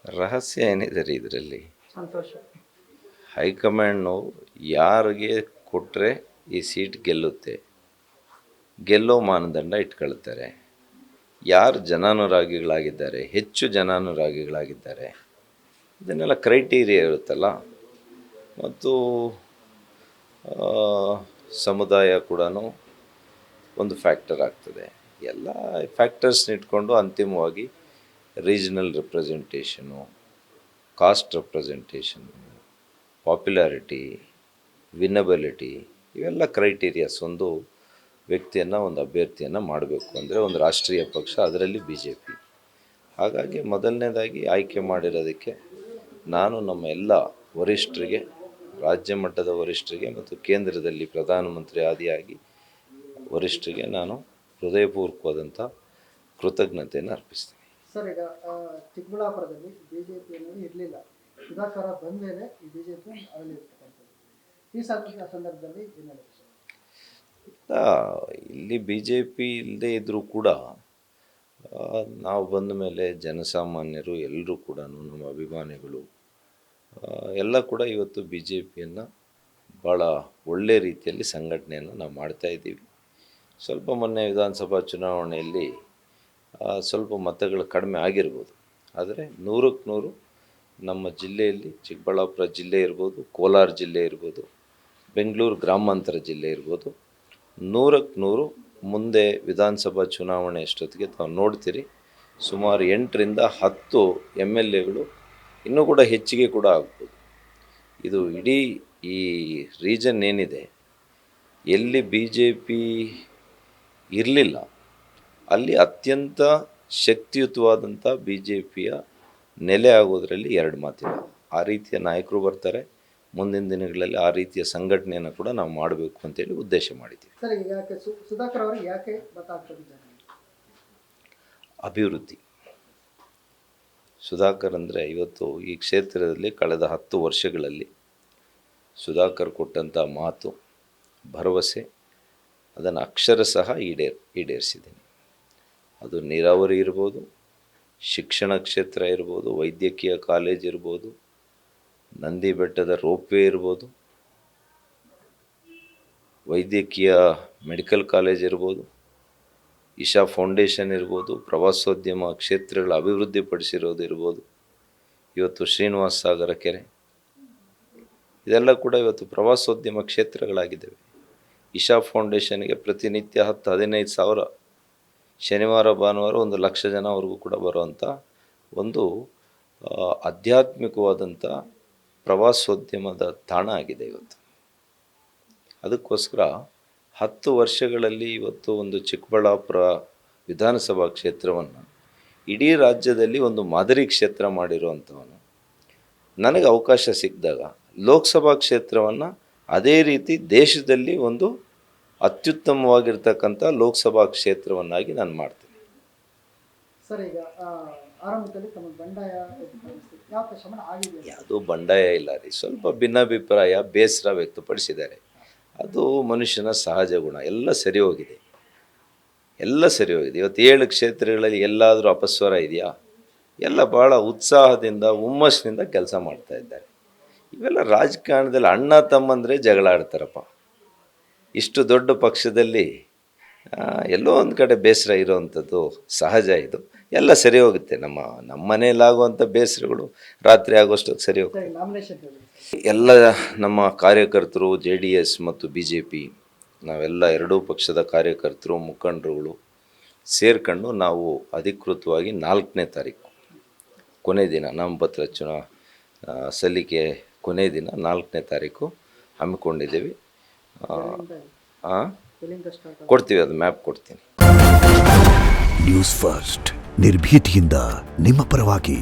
ರಹಸ್ಯ ಏನಿದೆ ರೀ ಇದರಲ್ಲಿ? ಸಂತೋಷ. ಹೈಕಮಾಂಡು ಯಾರಿಗೆ ಕೊಟ್ಟರೆ ಈ ಸೀಟ್ ಗೆಲ್ಲುತ್ತೆ, ಗೆಲ್ಲೋ ಮಾನದಂಡ ಇಟ್ಕೊಳ್ತಾರೆ. ಯಾರು ಜನಾನುರಾಗಿಗಳಾಗಿದ್ದಾರೆ, ಹೆಚ್ಚು ಜನಾನುರಾಗಿಗಳಾಗಿದ್ದಾರೆ, ಇದನ್ನೆಲ್ಲ ಕ್ರೈಟೀರಿಯಾ ಇರುತ್ತಲ್ಲ. ಮತ್ತು ಸಮುದಾಯ ಕೂಡ ಒಂದು ಫ್ಯಾಕ್ಟರ್ ಆಗ್ತದೆ. ಎಲ್ಲ ಫ್ಯಾಕ್ಟರ್ಸ್ನ ಇಟ್ಕೊಂಡು ಅಂತಿಮವಾಗಿ ರೀಜನಲ್ ರೆಪ್ರೆಸೆಂಟೇಷನು, ಕಾಸ್ಟ್ ರೆಪ್ರೆಸೆಂಟೇಷನು, ಪಾಪ್ಯುಲಾರಿಟಿ, ವಿನ್ನಬಿಲಿಟಿ, ಇವೆಲ್ಲ ಕ್ರೈಟೀರಿಯಾಸ್ ಒಂದು ವ್ಯಕ್ತಿಯನ್ನು, ಒಂದು ಅಭ್ಯರ್ಥಿಯನ್ನು ಮಾಡಬೇಕು ಅಂದರೆ ಒಂದು ರಾಷ್ಟ್ರೀಯ ಪಕ್ಷ, ಅದರಲ್ಲಿ BJP. ಹಾಗಾಗಿ ಮೊದಲನೇದಾಗಿ ಆಯ್ಕೆ ಮಾಡಿರೋದಕ್ಕೆ ನಾನು ನಮ್ಮ ಎಲ್ಲ ವರಿಷ್ಠರಿಗೆ, ರಾಜ್ಯ ಮಟ್ಟದ ವರಿಷ್ಠರಿಗೆ ಮತ್ತು ಕೇಂದ್ರದಲ್ಲಿ ಪ್ರಧಾನಮಂತ್ರಿ ಆದಿಯಾಗಿ ವರಿಷ್ಠರಿಗೆ ನಾನು ಹೃದಯಪೂರ್ವಕವಾದಂಥ ಕೃತಜ್ಞತೆಯನ್ನು ಅರ್ಪಿಸ್ತೀನಿ. ಸರ್, ಈಗ ಚಿಕ್ಕಬಳ್ಳಾಪುರದಲ್ಲಿ BJP ಅನ್ನೋದು ಇರಲಿಲ್ಲ. ಸುಧಾಕರ್ ಬಂದ ಮೇಲೆ ಈ BJP ಅಲ್ಲಿರ್ತಕ್ಕಂಥದ್ದು. ಈ ಸಂದರ್ಭದಲ್ಲಿ ಏನು ಹೇಳುತ್ತೆ ಸರ್? ಇಲ್ಲಿ BJP ಇಲ್ಲದೆ ಇದ್ದರೂ ಕೂಡ ನಾವು ಬಂದ ಮೇಲೆ ಜನಸಾಮಾನ್ಯರು ಎಲ್ಲರೂ ಕೂಡ, ನಮ್ಮ ಅಭಿಮಾನಿಗಳು ಎಲ್ಲ ಕೂಡ ಇವತ್ತು BJPಯನ್ನು ಭಾಳ ಒಳ್ಳೆಯ ರೀತಿಯಲ್ಲಿ ಸಂಘಟನೆಯನ್ನು ನಾವು ಮಾಡ್ತಾಯಿದ್ದೀವಿ. ಸ್ವಲ್ಪ ಮೊನ್ನೆ ವಿಧಾನಸಭಾ ಚುನಾವಣೆಯಲ್ಲಿ ಸ್ವಲ್ಪ ಮತಗಳು ಕಡಿಮೆ ಆಗಿರ್ಬೋದು, ಆದರೆ 100ಕ್ಕೆ 100 ನಮ್ಮ ಜಿಲ್ಲೆಯಲ್ಲಿ, ಚಿಕ್ಕಬಳ್ಳಾಪುರ ಜಿಲ್ಲೆ ಇರ್ಬೋದು, ಕೋಲಾರ ಜಿಲ್ಲೆ ಇರ್ಬೋದು, ಬೆಂಗಳೂರು ಗ್ರಾಮಾಂತರ ಜಿಲ್ಲೆ ಇರ್ಬೋದು, 100ಕ್ಕೆ 100 ಮುಂದೆ ವಿಧಾನಸಭಾ ಚುನಾವಣೆ ಅಷ್ಟೊತ್ತಿಗೆ ತಾವು ನೋಡ್ತೀರಿ, ಸುಮಾರು 8ರಿಂದ 10 MLAಗಳು ಇನ್ನೂ ಕೂಡ ಹೆಚ್ಚಿಗೆ ಕೂಡ ಆಗ್ಬೋದು. ಇದು ಇಡೀ ಈ ರೀಜನ್ ಏನಿದೆ, ಎಲ್ಲಿ BJP ಇರಲಿಲ್ಲ ಅಲ್ಲಿ ಅತ್ಯಂತ ಶಕ್ತಿಯುತವಾದಂಥ BJPಯ ನೆಲೆ ಆಗೋದರಲ್ಲಿ ಎರಡು ಮಾತಿಲ್ಲ. ಆ ರೀತಿಯ ನಾಯಕರು ಬರ್ತಾರೆ. ಮುಂದಿನ ದಿನಗಳಲ್ಲಿ ಆ ರೀತಿಯ ಸಂಘಟನೆಯನ್ನು ಕೂಡ ನಾವು ಮಾಡಬೇಕು ಅಂತೇಳಿ ಉದ್ದೇಶ ಮಾಡಿದ್ದೀವಿ. ಸರ್, ಈಗ ಸುಧಾಕರ್ ಅವರು ಯಾಕೆ ಗೊತ್ತಾಗ್ತಿದ್ದಾರೆ? ಅಭಿವೃದ್ಧಿ. ಸುಧಾಕರ್ ಅಂದರೆ ಇವತ್ತು ಈ ಕ್ಷೇತ್ರದಲ್ಲಿ ಕಳೆದ 10 ವರ್ಷಗಳಲ್ಲಿ ಸುಧಾಕರ್ ಕೊಟ್ಟಂಥ ಮಾತು, ಭರವಸೆ, ಅದನ್ನು ಅಕ್ಷರಶಃ ಈಡೇರಿಸಿದ್ದೀನಿ. ಅದು ನೀರಾವರಿ ಇರ್ಬೋದು, ಶಿಕ್ಷಣ ಕ್ಷೇತ್ರ ಇರ್ಬೋದು, ವೈದ್ಯಕೀಯ ಕಾಲೇಜ್ ಇರ್ಬೋದು, ನಂದಿ ಬೆಟ್ಟದ ರೋಪ್ವೇ ಇರ್ಬೋದು, ವೈದ್ಯಕೀಯ ಮೆಡಿಕಲ್ ಕಾಲೇಜ್ ಇರ್ಬೋದು, ಇಶಾ ಫೌಂಡೇಶನ್ ಇರ್ಬೋದು, ಪ್ರವಾಸೋದ್ಯಮ ಕ್ಷೇತ್ರಗಳ ಅಭಿವೃದ್ಧಿಪಡಿಸಿರೋದು ಇರ್ಬೋದು, ಇವತ್ತು ಶ್ರೀನಿವಾಸ ಸಾಗರ ಕೆರೆ, ಇದೆಲ್ಲ ಕೂಡ ಇವತ್ತು ಪ್ರವಾಸೋದ್ಯಮ ಕ್ಷೇತ್ರಗಳಾಗಿದ್ದಾವೆ. ಇಶಾ ಫೌಂಡೇಶನ್ಗೆ ಪ್ರತಿನಿತ್ಯ 10-15 ಸಾವಿರ, ಶನಿವಾರ ಭಾನುವಾರ 1,00,000 ಜನವರೆಗೂ ಕೂಡ ಬರುವಂಥ ಒಂದು ಆಧ್ಯಾತ್ಮಿಕವಾದಂಥ ಪ್ರವಾಸೋದ್ಯಮದ ತಾಣ ಆಗಿದೆ ಇವತ್ತು. ಅದಕ್ಕೋಸ್ಕರ 10 ವರ್ಷಗಳಲ್ಲಿ ಇವತ್ತು ಒಂದು ಚಿಕ್ಕಬಳ್ಳಾಪುರ ವಿಧಾನಸಭಾ ಕ್ಷೇತ್ರವನ್ನು ಇಡೀ ರಾಜ್ಯದಲ್ಲಿ ಒಂದು ಮಾದರಿ ಕ್ಷೇತ್ರ ಮಾಡಿರುವಂಥವನು, ನನಗೆ ಅವಕಾಶ ಸಿಕ್ಕಿದಾಗ ಲೋಕಸಭಾ ಕ್ಷೇತ್ರವನ್ನು ಅದೇ ರೀತಿ ದೇಶದಲ್ಲಿ ಒಂದು ಅತ್ಯುತ್ತಮವಾಗಿರ್ತಕ್ಕಂಥ ಲೋಕಸಭಾ ಕ್ಷೇತ್ರವನ್ನಾಗಿ ನಾನು ಮಾಡ್ತೀನಿ. ಸರ್, ಈಗ ಆರಂಭದಲ್ಲಿ ತಮ್ಮ ಬಂಡಾಯ ಯಾವುದೂ ಬಂಡಾಯ ಇಲ್ಲ ರೀ. ಸ್ವಲ್ಪ ಭಿನ್ನಾಭಿಪ್ರಾಯ, ಬೇಸರ ವ್ಯಕ್ತಪಡಿಸಿದ್ದಾರೆ. ಅದು ಮನುಷ್ಯನ ಸಹಜ ಗುಣ. ಎಲ್ಲ ಸರಿ ಹೋಗಿದೆ, ಎಲ್ಲ ಸರಿ ಹೋಗಿದೆ. ಇವತ್ತು 7 ಕ್ಷೇತ್ರಗಳಲ್ಲಿ ಎಲ್ಲಾದರೂ ಅಪಸ್ವರ ಇದೆಯಾ? ಎಲ್ಲ ಭಾಳ ಉತ್ಸಾಹದಿಂದ, ಹುಮ್ಮಸ್ಸಿನಿಂದ ಕೆಲಸ ಮಾಡ್ತಾ ಇದ್ದಾರೆ. ಇವೆಲ್ಲ ರಾಜಕಾರಣದಲ್ಲಿ ಅಣ್ಣ ತಮ್ಮಂದರೆ ಜಗಳ ಆಡ್ತಾರಪ್ಪ. ಇಷ್ಟು ದೊಡ್ಡ ಪಕ್ಷದಲ್ಲಿ ಎಲ್ಲೋ ಒಂದು ಕಡೆ ಬೇಸರ ಇರೋವಂಥದ್ದು ಸಹಜ. ಇದು ಎಲ್ಲ ಸರಿ ಹೋಗುತ್ತೆ. ನಮ್ಮ ಮನೆಯಲ್ಲಾಗುವಂಥ ಬೇಸರಗಳು ರಾತ್ರಿ ಆಗೋಷ್ಟಕ್ಕೆ ಸರಿ ಹೋಗುತ್ತೆ. ಎಲ್ಲ ನಮ್ಮ ಕಾರ್ಯಕರ್ತರು, JDS ಮತ್ತು BJP, ನಾವೆಲ್ಲ ಎರಡೂ ಪಕ್ಷದ ಕಾರ್ಯಕರ್ತರು, ಮುಖಂಡರುಗಳು ಸೇರ್ಕೊಂಡು ನಾವು ಅಧಿಕೃತವಾಗಿ 4ನೇ ತಾರೀಕು ಕೊನೆ ದಿನ, ನಾಮಪತ್ರ ಸಲ್ಲಿಕೆ ಕೊನೆ ದಿನ 4ನೇ ತಾರೀಕು ಹಮ್ಮಿಕೊಂಡಿದ್ದೀವಿ. ಕೊಡ್ತೀವಿ, ಅದು ಮ್ಯಾಪ್ ಕೊಡ್ತೀನಿ. ನ್ಯೂಸ್ ಫಸ್ಟ್, ನಿರ್ಭೀತಿಯಿಂದ ನಿಮ್ಮ ಪರವಾಗಿ.